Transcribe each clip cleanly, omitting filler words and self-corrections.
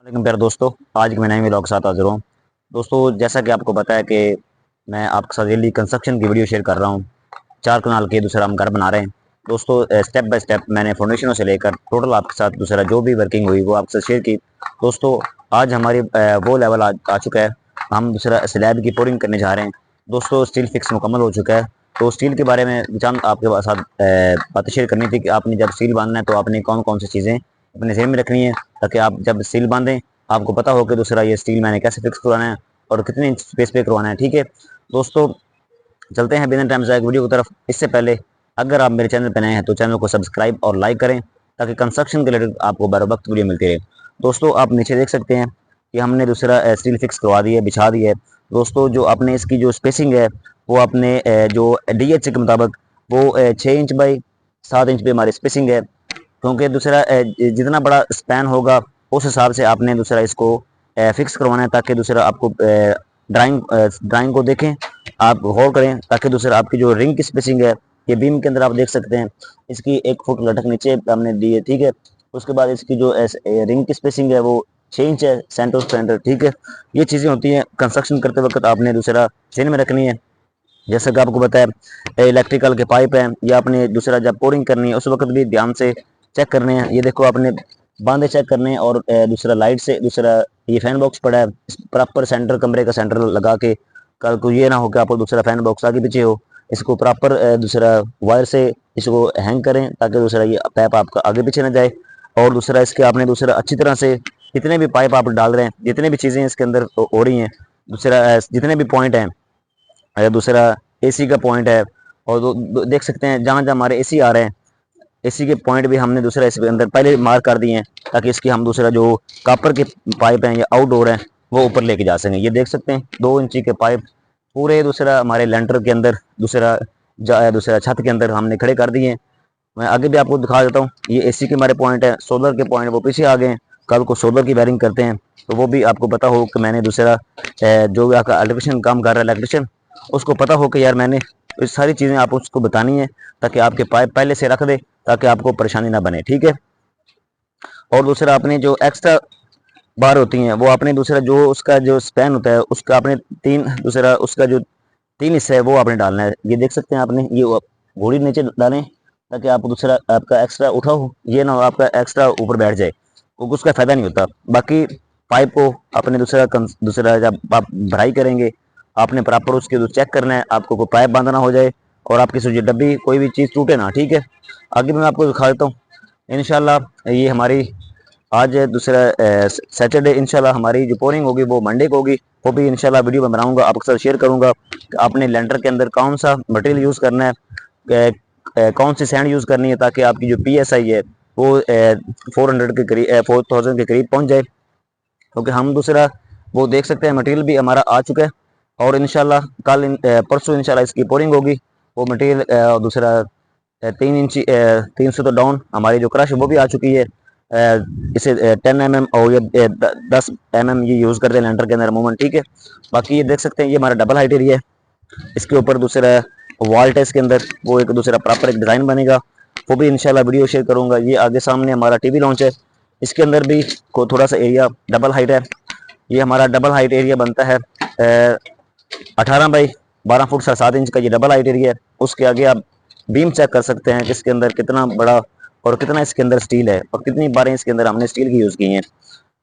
वालेकुम प्यारे दोस्तों। आज के मैं नए व्लॉग के साथ हाजिर हूँ। दोस्तों, जैसा कि आपको पता है कि मैं आपके साथ डेली कंस्ट्रक्शन की वीडियो शेयर कर रहा हूँ। 4 कनाल के दूसरा हम घर बना रहे हैं। दोस्तों, स्टेप बाय स्टेप मैंने फाउंडेशनों से लेकर टोटल आपके साथ दूसरा जो भी वर्किंग हुई वो आपके साथ शेयर की। दोस्तों, आज हमारी वो लेवल आ चुका है। हम दूसरा स्लैब की पोरिंग करने जा रहे हैं। दोस्तों, स्टील फिक्स मुकम्मल हो चुका है। तो स्टील के बारे में चंद आपके साथ बातें शेयर करनी थी कि आपने जब स्टील बांधना है तो आपने कौन कौन सी चीज़ें अपने जहन में रखनी है, ताकि आप जब स्टील बांधें आपको पता हो कि दूसरा ये स्टील मैंने कैसे फिक्स करवाना है और कितने इंच स्पेस पे करवाना है। ठीक है दोस्तों, चलते हैं बिना टाइम जाए वीडियो की तरफ। इससे पहले अगर आप मेरे चैनल पर नए हैं तो चैनल को सब्सक्राइब और लाइक करें, ताकि कंस्ट्रक्शन के रिलेटेड आपको बर वक्त वीडियो मिलती रहे। दोस्तों, आप नीचे देख सकते हैं कि हमने दूसरा स्टील फिक्स करवा दी है, बिछा दी है। दोस्तों, जो आपने इसकी जो स्पेसिंग है वो अपने जो DH के मुताबिक वो 6 इंच बाई 7 इंच पे हमारी स्पेसिंग है, क्योंकि दूसरा जितना बड़ा स्पैन होगा उस हिसाब से आपने दूसरा इसको फिक्स करवाना है, ताकि दूसरा आपको ड्राइंग को देखें, आप गौर करें, ताकि दूसरा आपकी जो रिंग की स्पेसिंग है ये बीम के अंदर आप देख सकते हैं इसकी 1 फुट लटक नीचे हमने दी है। ठीक है, उसके बाद इसकी जो रिंग की स्पेसिंग है वो 6 इंच है सेंटर टू सेंटर। ठीक है, ये चीज़ें होती हैं कंस्ट्रक्शन करते वक्त आपने दूसरा ध्यान में रखनी है। जैसा कि आपको बताया इलेक्ट्रिकल के पाइप हैं, या आपने दूसरा जब पोरिंग करनी है उस वक्त भी ध्यान से चेक करने हैं। ये देखो, आपने बांधे चेक करने हैं। और दूसरा लाइट से दूसरा ये फैन बॉक्स पड़ा है, प्रॉपर सेंटर कमरे का सेंटर लगा के, कल को ये ना हो कि आपको दूसरा फैन बॉक्स आगे पीछे हो। इसको प्रॉपर दूसरा वायर से इसको हैंग करें, ताकि दूसरा ये पाइप आपका आगे पीछे ना जाए। और दूसरा इसके आपने दूसरा अच्छी तरह से जितने भी पाइप आप डाल रहे हैं, जितने भी चीज़ें इसके अंदर हो रही हैं, दूसरा जितने भी पॉइंट हैं, दूसरा एसी का पॉइंट है। और देख सकते हैं जहाँ जहाँ हमारे एसी आ रहे हैं, एसी के पॉइंट भी हमने दूसरा इसके अंदर पहले मार्क कर दिए हैं, ताकि इसकी हम दूसरा जो कापर के पाइप हैं या आउटडोर हैं वो ऊपर लेके जा सकें। ये देख सकते हैं 2 इंची के पाइप पूरे दूसरा हमारे लेंटर के अंदर दूसरा छत के अंदर हमने खड़े कर दिए हैं। मैं आगे भी आपको दिखा देता हूँ। ये एसी के हमारे पॉइंट है, सोलर के पॉइंट वो पीछे आ गए हैं। कल को सोलर की वायरिंग करते हैं तो वो भी आपको पता हो कि मैंने दूसरा जो भी आपका इलेक्ट्रिशियन काम कर रहा है, इलेक्ट्रिशियन, उसको पता हो कि यार मैंने ये सारी चीज़ें आप उसको बतानी है, ताकि आपके पाइप पहले से रख दे, ताकि आपको परेशानी ना बने। ठीक है, और दूसरा आपने जो एक्स्ट्रा बार होती हैं वो आपने दूसरा जो उसका जो स्पैन होता है उसका आपने दूसरा उसका जो 3 हिस्सा है वो आपने डालना है। ये देख सकते हैं, आपने ये घोड़ी नीचे डालें, ताकि आप दूसरा आपका एक्स्ट्रा उठाओ, ये ना हो आपका एक्स्ट्रा ऊपर बैठ जाए, वो उसका फायदा नहीं होता। बाकी पाइप को आपने दूसरा जब आप भराई करेंगे आपने प्रॉपर उसके जो चेक करना है, आपको कोई पाइप बांधना हो जाए और आपकी जो डब्बी कोई भी चीज़ टूटे ना। ठीक है, आगे मैं आपको दिखा देता हूँ। इंशाल्लाह ये हमारी आज दूसरा सैटरडे, इंशाल्लाह हमारी जो पोरिंग होगी वो मंडे को होगी। वो भी इंशाल्लाह वीडियो में बनाऊंगा, आपके साथ शेयर करूंगा कि आपने लेंटर के अंदर कौन सा मटेरियल यूज़ करना है, कौन सी सैंड यूज़ करनी है, ताकि आपकी जो PSI है वो 400 के करीब 4000 के करीब पहुंच जाए। क्योंकि हम दूसरा वो देख सकते हैं मटेरियल भी हमारा आ चुका है, और इंशाल्लाह परसों इंशाल्लाह इसकी पोरिंग होगी। वो मटेरियल दूसरा 3 इंची 300 तो डाउन हमारी जो क्रश वो भी आ चुकी है। इसे 10 mm और ये 10 mm ये यूज़ करते हैं लेंटर के अंदर अमूमन। ठीक है, बाकी ये देख सकते हैं ये हमारा डबल हाइट एरिया है। इसके ऊपर दूसरा वॉल टेस्ट के अंदर वो एक दूसरा प्रॉपर एक डिज़ाइन बनेगा, वो भी इंशाल्लाह वीडियो शेयर करूंगा। ये आगे सामने हमारा टीवी लॉन्च है, इसके अंदर भी को थोड़ा सा एरिया डबल हाइट है। ये हमारा डबल हाइट एरिया बनता है 18 बाई 12 फुट 7 इंच का, ये डबल हाइट एरिया है। उसके आगे आप बीम चेक कर सकते हैं कि इसके अंदर कितना बड़ा और कितना इसके अंदर स्टील है और कितनी बारें इसके अंदर हमने स्टील की यूज़ की हैं।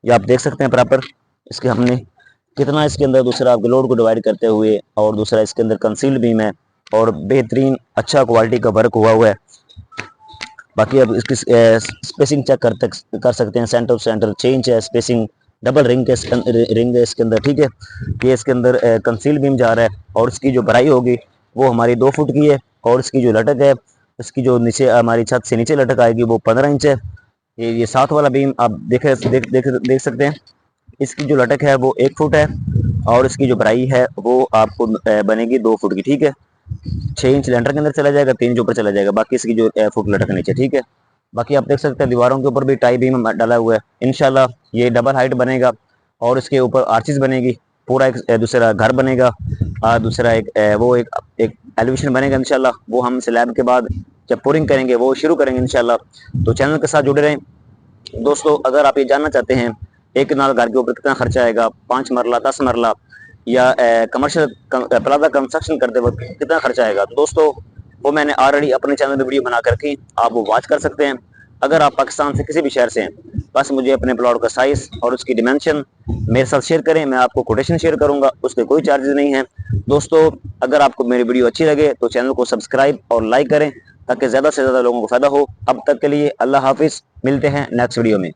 ये आप देख सकते हैं प्रॉपर इसके हमने कितना इसके अंदर दूसरा आपके लोड को डिवाइड करते हुए, और दूसरा इसके अंदर कंसील्ड बीम है और बेहतरीन अच्छा क्वालिटी का वर्क हुआ हुआ है। बाकी अब इसकी स्पेसिंग चेक कर सकते हैं, सेंटर टू सेंटर 6 इंच है स्पेसिंग, डबल रिंग है इसके अंदर। ठीक है, ये इसके अंदर कंसील बीम जा रहा है, और इसकी जो भराई होगी वो हमारी 2 फुट की है, और इसकी जो लटक है इसकी जो नीचे हमारी छत से नीचे लटक आएगी वो 15 इंच है। ये साथ वाला बीम आप देख सकते हैं, इसकी जो लटक है वो 1 फुट है, और इसकी जो भराई है वो आपको बनेगी 2 फुट की। ठीक है, 6 इंच लेंटर के अंदर चला जाएगा, 3 इंच ऊपर चला जाएगा, बाकी इसकी जो फुट लटक नीचे। ठीक है, बाकी आप देख सकते हैं दीवारों के ऊपर भी टाई बीम डाला हुआ है। इंशाल्लाह ये डबल हाइट बनेगा, और इसके ऊपर आर्चिस बनेगी, पूरा एक दूसरा घर बनेगा। दूसरा एक एलिवेशन बनेगा इंशाल्लाह, वो हम स्लैब के बाद जब पोरिंग करेंगे वो शुरू करेंगे इंशाल्लाह। तो चैनल के साथ जुड़े रहें दोस्तों। अगर आप ये जानना चाहते हैं एक कनाल घर के ऊपर कितना खर्चा आएगा, 5 मरला 10 मरला या कमर्शियल प्लाजा कंस्ट्रक्शन करते वक्त कितना खर्चा आएगा। तो दोस्तों वो मैंने ऑलरेडी अपने चैनल में वीडियो बना कर रखी, आप वो वॉच कर सकते हैं। अगर आप पाकिस्तान से किसी भी शहर से हैं, बस मुझे अपने प्लॉट का साइज और उसकी डिमेंशन मेरे साथ शेयर करें, मैं आपको कोटेशन शेयर करूंगा, उसके कोई चार्जेस नहीं है। दोस्तों अगर आपको मेरी वीडियो अच्छी लगे तो चैनल को सब्सक्राइब और लाइक करें ताकि ज़्यादा से ज़्यादा लोगों को फायदा हो। अब तक के लिए अल्लाह हाफिज़, मिलते हैं नेक्स्ट वीडियो में।